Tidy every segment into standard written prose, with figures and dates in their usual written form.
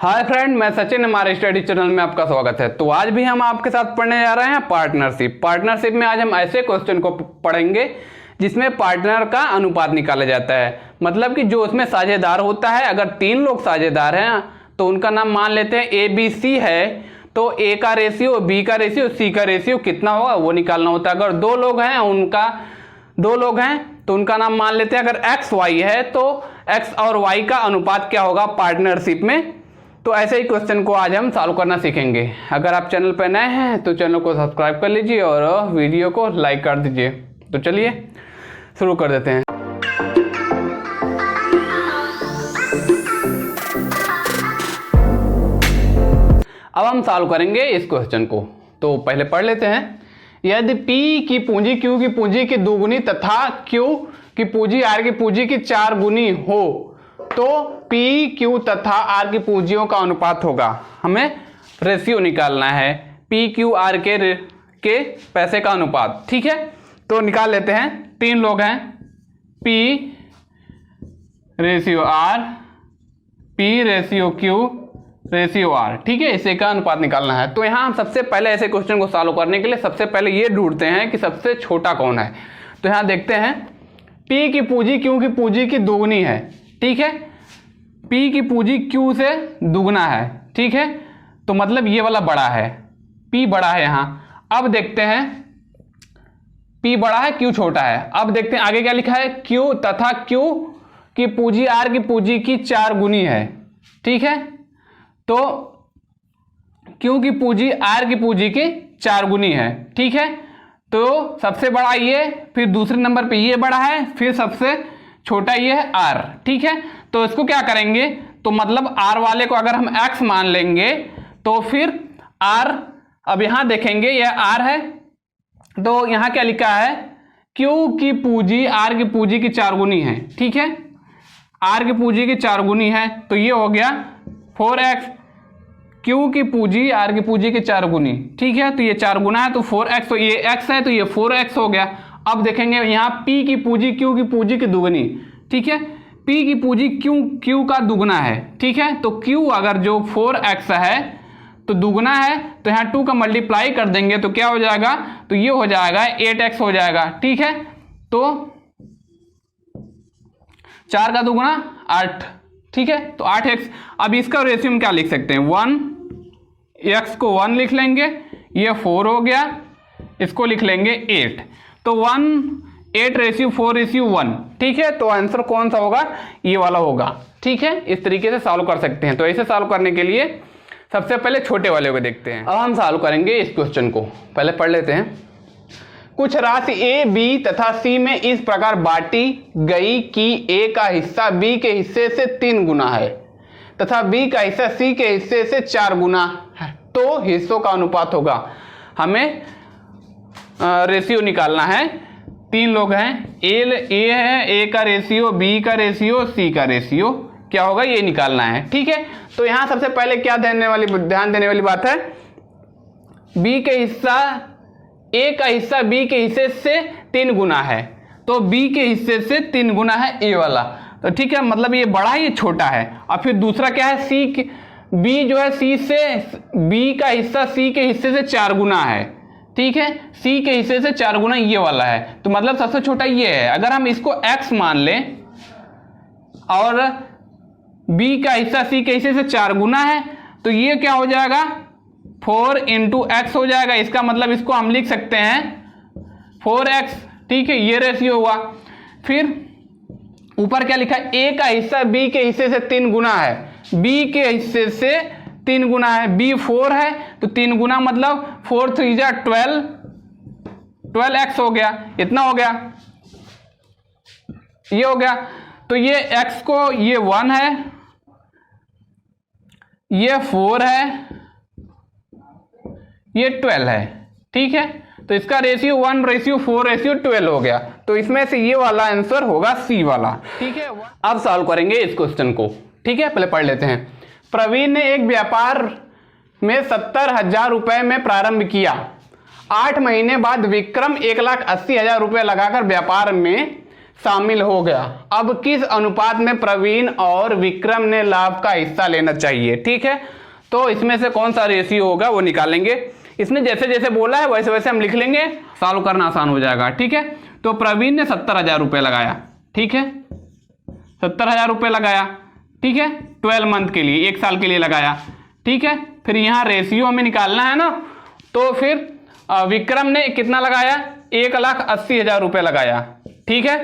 Hi friend, मैं सचिन, हमारे study channel में आपका स्वागत है। तो आज भी हम आपके साथ पढ़ने जा रहे हैं पार्टनरशिप में आज हम ऐसे क्वेश्चन को पढ़ेंगे जिसमें पार्टनर का अनुपात निकाला जाता है। मतलब कि जो उसमें साझेदार होता है, अगर 3 लोग साझेदार हैं तो उनका नाम मान लेते हैं ABC है, तो A का रेशियो, B का रेशियो, C का रेशियो कितना होगा वो निकालना होता है। अगर 2 लोग हैं तो उनका नाम मान लेते हैं। अगर XY है तो X और Y का अनुपात क्या होगा पार्टनरशिप में। तो ऐसे ही क्वेश्चन को आज हम सॉल्व करना सीखेंगे। अगर आप चैनल पर नए हैं तो चैनल को सब्सक्राइब कर लीजिए और वीडियो को लाइक कर दीजिए। तो चलिए शुरू कर देते हैं। अब हम सॉल्व करेंगे इस क्वेश्चन को। तो पहले पढ़ लेते हैं। यदि P की पूंजी Q की पूंजी की 2 गुनी तथा Q की पूंजी R की पूंजी की 4 गुनी हो तो P, Q तथा R की पूंजियों का अनुपात होगा। हमें रेशियो निकालना है P, Q, R के पैसे का अनुपात। ठीक है, तो निकाल लेते हैं। 3 लोग हैं, P ratio R, P ratio Q ratio R। ठीक है, इसे का अनुपात निकालना है। तो यहाँ हम सबसे पहले ऐसे क्वेश्चन को सॉल्व करने के लिए सबसे पहले ये ढूंढते हैं कि सबसे छोटा कौन है। तो यहाँ देखते हैं, P की पूंजी Q की पूंजी की 2 गुनी है। ठीक है, P की पूंजी Q से दुगना है। ठीक है, तो मतलब ये वाला बड़ा है, P बड़ा है यहाँ। अब देखते हैं, P बड़ा है, Q छोटा है। अब देखते हैं आगे क्या लिखा है, Q तथा Q की पूंजी R की पूंजी की 4 गुनी है। ठीक है, तो Q की पूंजी R की पूंजी की 4 गुनी है। ठीक है, तो सबसे बड़ा ये, फिर दूसरे नंबर पे ये बड़ा है, फिर सबसे छोटा ये है R। ठीक है, तो इसको क्या करेंगे, तो मतलब R वाले को अगर हम X मान लेंगे तो फिर R, अब यहां देखेंगे यह R है, तो यहां क्या लिखा है, Q की पूंजी R की पूंजी की 4 गुनी है। ठीक है, R की पूंजी की 4 गुनी है, तो ये हो गया 4x। Q की पूंजी R की पूंजी की 4 गुनी। ठीक है, तो ये 4 गुना है तो 4x, तो ये x है तो ये 4x हो गया। अब देखेंगे यहाँ P की पूंजी Q की पूंजी की दुगनी। ठीक है, P की पूंजी Q का दुगना है। ठीक है, तो Q अगर जो 4x है तो दुगना है, तो यहाँ 2 का मल्टीप्लाई कर देंगे तो क्या हो जाएगा, तो ये हो जाएगा 8x हो जाएगा। ठीक है, तो 4 का दुगना 8। ठीक है, तो 8x। अब इसका रेशियो हम क्या लिख सकते हैं, 1x को 1 लिख लेंगे, ये 4 हो गया, इसको लिख लेंगे 8। तो 8 रेशियो 4 रेशियो 1। ठीक है, तो आंसर कौन सा होगा, ये वाला होगा। ठीक है, इस तरीके से सॉल्व कर सकते हैं। तो ऐसे सॉल्व करने के लिए सबसे पहले छोटे वाले को देखते हैं। अब हम सॉल्व करेंगे इस क्वेश्चन को। पहले पढ़ लेते हैं। कुछ राशि A, B तथा C में इस प्रकार बांटी गई कि A का हिस्सा B के हिस्से से 3 गुना है तथा B का हिस्सा C के हिस्से से 4 गुना है, तो हिस्सों का अनुपात होगा। हमें रेशियो निकालना है। 3 लोग हैं, A है, A का रेशियो, B का रेशियो, C का रेशियो क्या होगा ये निकालना है। ठीक है, तो यहाँ सबसे पहले क्या ध्यान देने वाली बात है, B के हिस्सा, A का हिस्सा B के हिस्से से 3 गुना है, तो B के हिस्से से 3 गुना है A वाला। तो ठीक है, मतलब ये बड़ा है, ये छोटा है। और फिर दूसरा क्या है, B जो है B का हिस्सा C के हिस्से से 4 गुना है। ठीक है, C के हिस्से से 4 गुना ये वाला है, तो मतलब सबसे छोटा ये है। अगर हम इसको X मान लें और B का हिस्सा C के हिस्से से 4 गुना है, तो ये क्या हो जाएगा, 4 × X हो जाएगा। इसका मतलब इसको हम लिख सकते हैं 4x। ठीक है, ये रेशियो हुआ। फिर ऊपर क्या लिखा है, A का हिस्सा B के हिस्से से 3 गुना है, B के हिस्से से 3 गुना है, B 4 है तो 3 गुना मतलब 4 3 जा 12x हो गया, इतना हो गया, ये हो गया। तो ये x को, ये 1 है, ये 4 है, ये 12 है। ठीक है, तो इसका रेशियो 1 रेशियो 4 रेशियो 12 हो गया, तो इसमें से ये वाला आंसर होगा C वाला। ठीक है, अब सॉल्व करेंगे इस क्वेश्चन को। ठीक है, पहले पढ़ लेते हैं। प्रवीण ने एक व्यापार में 70,000 रुपए में प्रारंभ किया। 8 महीने बाद विक्रम 1,80,000 रुपए लगाकर व्यापार में शामिल हो गया। अब किस अनुपात में प्रवीण और विक्रम ने लाभ का हिस्सा लेना चाहिए, ठीक है। तो इसमें से कौन सा रेशियो होगा वो निकालेंगे। इसने जैसे जैसे बोला है वैसे वैसे हम लिख लेंगे, सॉल्व करना आसान हो जाएगा, ठीक है। तो प्रवीण ने 70,000 रुपये लगाया, ठीक है, 70,000 रुपये लगाया, ठीक है, 12 मंथ के लिए, 1 साल के लिए लगाया, ठीक है। फिर यहाँ रेशियो हमें निकालना है ना, तो फिर विक्रम ने कितना लगाया, 1,80,000 रुपये लगाया, ठीक है।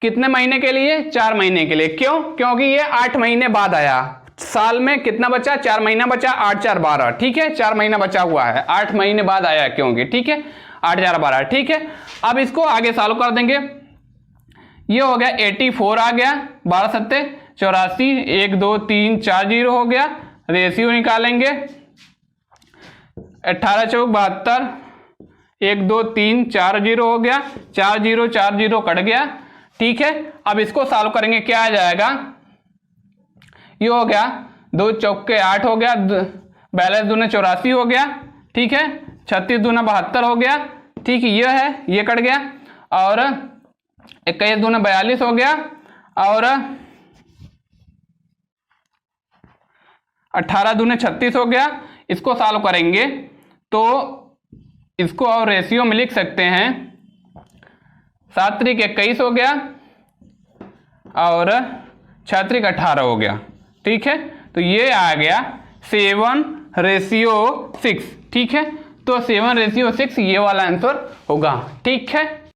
कितने महीने के लिए, 4 महीने के लिए। क्यों, क्योंकि ये 8 महीने बाद आया। साल में कितना बचा, 4 महीना बचा, 8 4 12, ठीक है, 4 महीना बचा हुआ है, 8 महीने बाद आया क्योंकि, ठीक है, 8 4 12, ठीक है। अब इसको आगे सॉल्व कर देंगे। ये हो गया 84 आ गया, 12 सत्ते 84, 1 2 3 4 जीरो हो गया। रेशियो निकालेंगे, 18 चौक 72, 1 2 3 4 जीरो हो गया, 4 जीरो कट गया, ठीक है। अब इसको सॉल्व करेंगे, क्या आ जाएगा, ये हो गया 2 चौके 8 हो गया, 42 दूने 84 हो गया, ठीक है, 36 दूना 72 हो गया, ठीक है, ये है, ये कट गया, और 21 दूना 42 हो गया, और 18 दूने 36 हो गया। इसको सॉल्व करेंगे तो इसको और रेशियो में लिख सकते हैं, 7 त्रिक 21 हो गया, और 6 त्रिक 18 हो गया, ठीक है। तो ये आ गया 7:6, ठीक है। तो 7:6 ये वाला आंसर होगा, ठीक है।